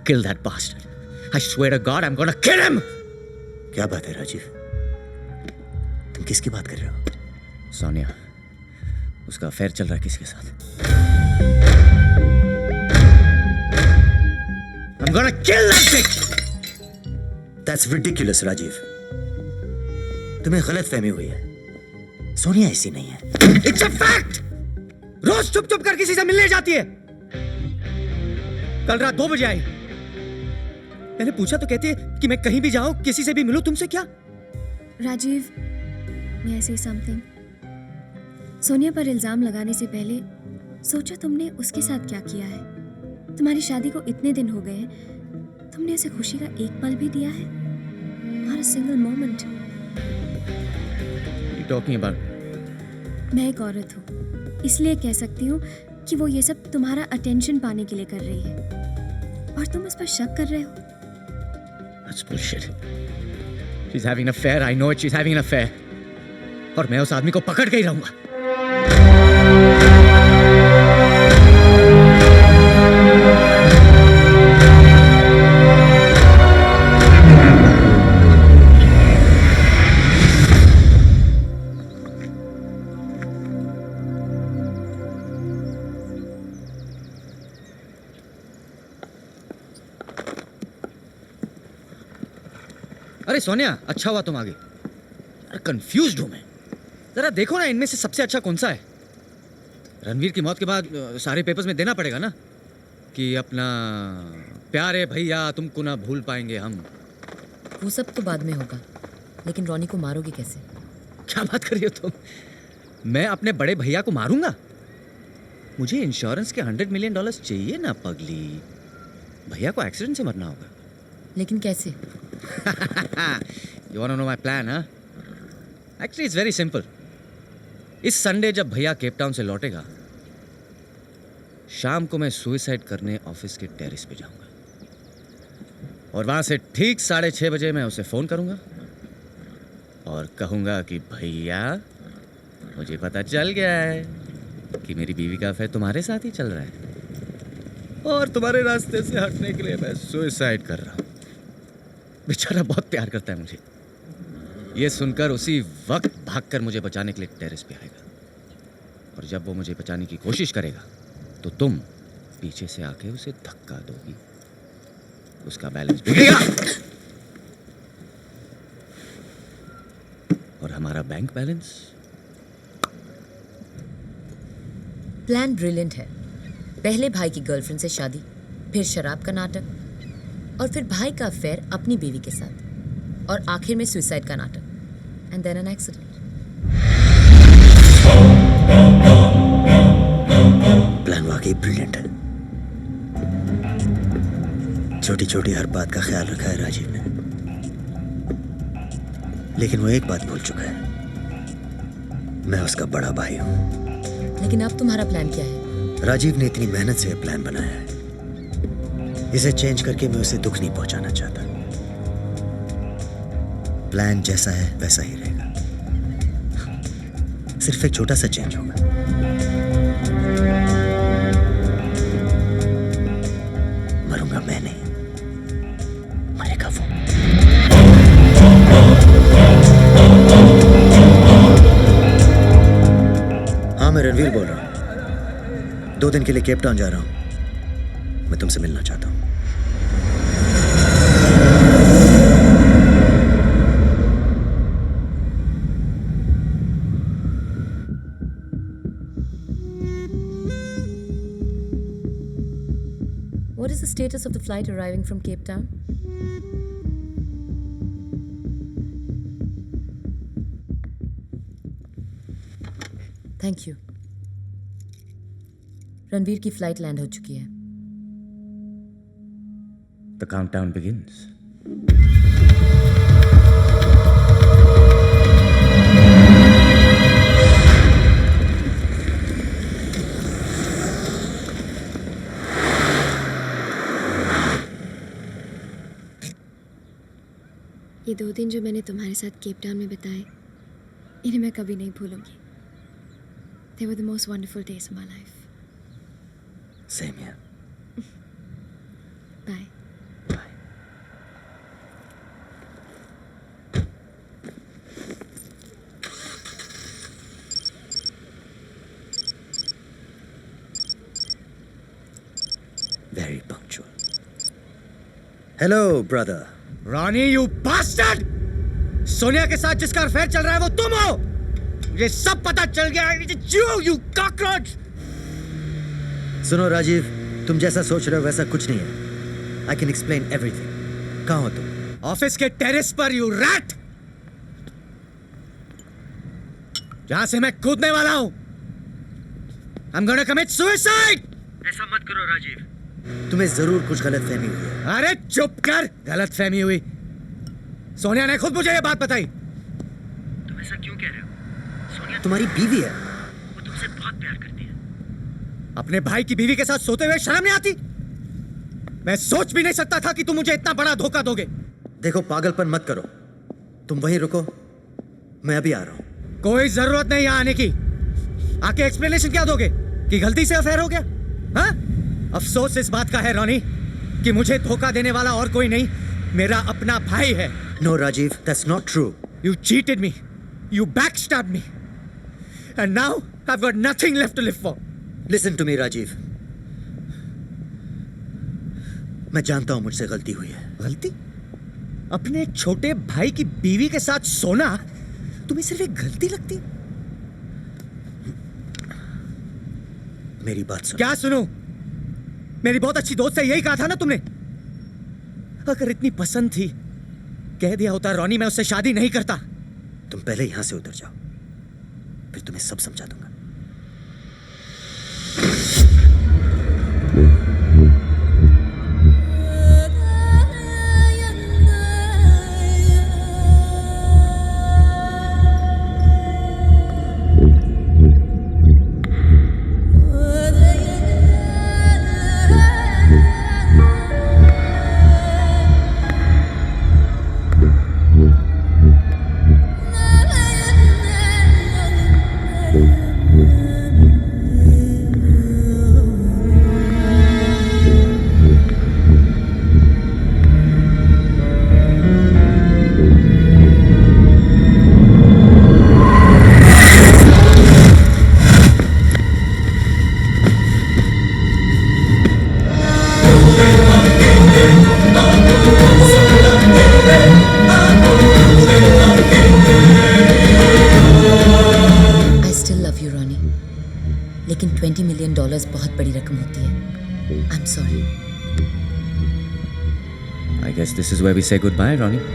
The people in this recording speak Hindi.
kill that bastard. I swear to God, I'm gonna kill him. क्या बात है राजीव? तुम किसकी बात कर रहे हो? सोनिया, उसका अफेयर चल रहा है किसी के साथ. I'm gonna kill that bitch. That's ridiculous, Rajiv. तुम्हें गलतफहमी हुई है. सोनिया ऐसी नहीं है. It's a fact. रोज चुप चुप कर किसी से मिलने जाती है. कल रात 2 बजे आई. मैंने पूछा तो कहती है कि मैं कहीं भी जाऊं, किसी से भी मिलूं, तुमसे क्या? Rajiv, may I say something? Sonia पर इल्जाम लगाने से पहले सोचा तुमने उसके साथ क्या किया है? तुम्हारी शादी को इतने दिन हो गए हैं, तुमने उसे खुशी का एक पल भी दिया है? Not a single moment. You talking about? मैं एक औरत हूँ, इसलिए कह सकती हूँ कि वो ये सब तुम्हारा अटेंशन पाने के लिए कर रही है, और तुम उस पर शक कर रहे हो. That's bullshit. She's having an affair. I know it. She's having an affair. और मैं उस आदमी को पकड़ के ही रहूंगा. अरे सोनिया, अच्छा हुआ तुम आ गई. यार कंफ्यूज्ड हूं मैं. जरा देखो ना, इनमें से सबसे अच्छा कौन सा है? रणवीर की मौत के बाद सारे पेपर्स में देना पड़ेगा ना कि अपना प्यारे भैया तुमको ना भूल पाएंगे हम. वो सब तो बाद में होगा, लेकिन रॉनी को मारोगे कैसे? क्या बात कर रही हो तुम? मैं अपने बड़े भैया को मारूंगा? मुझे इंश्योरेंस के $100 मिलियन चाहिए ना पगली. भैया को एक्सीडेंट से मरना होगा. लेकिन कैसे? You wanna know my plan, huh? Actually, it's very simple. इस संडे जब भैया केप टाउन से लौटेगा, शाम को मैं सुसाइड करने ऑफिस के टेरेस पे जाऊंगा, और वहां से ठीक 6:30 बजे मैं उसे फोन करूंगा और कहूंगा कि भैया, मुझे पता चल गया है कि मेरी बीवी का अफेयर तुम्हारे साथ ही चल रहा है, और तुम्हारे रास्ते से हटने के लिए मैं सुसाइड कर रहा हूं. बेचारा बहुत प्यार करता है मुझे. ये सुनकर उसी वक्त भागकर मुझे बचाने के लिए टेरेस पे आएगा, और जब वो मुझे बचाने की कोशिश करेगा तो तुम पीछे से आके उसे धक्का दोगी. उसका बैलेंस बिगड़ेगा और हमारा बैंक बैलेंस. प्लान ब्रिलियंट है. पहले भाई की गर्लफ्रेंड से शादी, फिर शराब का नाटक, और फिर भाई का अफेयर अपनी बीवी के साथ, और आखिर में सुसाइड का नाटक. And then an accident. Plan वाकई ब्रिलियंट है. छोटी छोटी हर बात का ख्याल रखा है राजीव ने, लेकिन वो एक बात भूल चुका है. मैं उसका बड़ा भाई हूं. लेकिन अब तुम्हारा प्लान क्या है? राजीव ने इतनी मेहनत से प्लान बनाया है, इसे चेंज करके मैं उसे दुख नहीं पहुंचाना चाहता. प्लान जैसा है वैसा ही रहेगा, सिर्फ एक छोटा सा चेंज होगा. मरूंगा मैं नहीं, मरेगा वो. हाँ, मैं रणवीर बोल रहा हूं. 2 दिन के लिए केप टाउन जा रहा हूं. मैं तुमसे मिलना चाहता हूं. What is the status of the flight arriving from Cape Town? Thank you. Ranveer की फ्लाइट लैंड हो चुकी है. The countdown begins. ये 2 दिन जो मैंने तुम्हारे साथ केप टाउन में बिताए, इन्हें मैं कभी नहीं भूलूंगी. They were the most wonderful days of my life. Same here. Bye. Hello brother. Ronnie you bastard! Sonia के साथ जिसका अफेयर चल रहा है वो तुम हो। मुझे सब पता चल गया है। You cockroach! सुनो राजीव, तुम जैसा सोच रहे हो वैसा कुछ नहीं है। I can explain everything. कहाँ हो तुम? ऑफिस के टेरेस पर, यू रैट! जहां से मैं कूदने वाला हूं। I'm gonna commit suicide! ऐसा मत करो राजीव। तुम्हें जरूर कुछ गलतफहमी हुई है। अरे चुप कर! गलतफहमी हुई? सोनिया ने खुद मुझे ये बात बताई। तुम ऐसा क्यों कह रहे हो? सोनिया तुम्हारी बीवी है। वो तुमसे बहुत प्यार करती है। अपने भाई की बीवी के साथ सोते हुए शर्म नहीं आती? मैं सोच भी नहीं सकता था कि तुम मुझे इतना बड़ा धोखा दोगे। देखो, पागलपन मत करो। तुम वहीं रुको, मैं अभी आ रहा हूं। कोई जरूरत नहीं यहाँ आने की। आके एक्सप्लेनेशन क्या दोगे कि गलती से अफेयर हो गया? हाँ? अफसोस इस बात का है रॉनी कि मुझे धोखा देने वाला और कोई नहीं, मेरा अपना भाई है। No Rajiv, that's not true. You cheated me. You backstabbed me. And now I've got nothing left to live for. Listen to me Rajiv, मैं जानता हूं मुझसे गलती हुई है। गलती? अपने छोटे भाई की बीवी के साथ सोना तुम्हें सिर्फ एक गलती लगती? मेरी बात सुनो। क्या सुनो? मेरी बहुत अच्छी दोस्त है, यही कहा था ना तुमने। अगर इतनी पसंद थी, कह दिया होता रॉनी, मैं उससे शादी नहीं करता। तुम पहले यहां से उतर जाओ, फिर तुम्हें सब समझा दूंगा। लेकिन $20 मिलियन बहुत बड़ी रकम होती है। I am sorry. I guess this is where we say goodbye, Ronnie.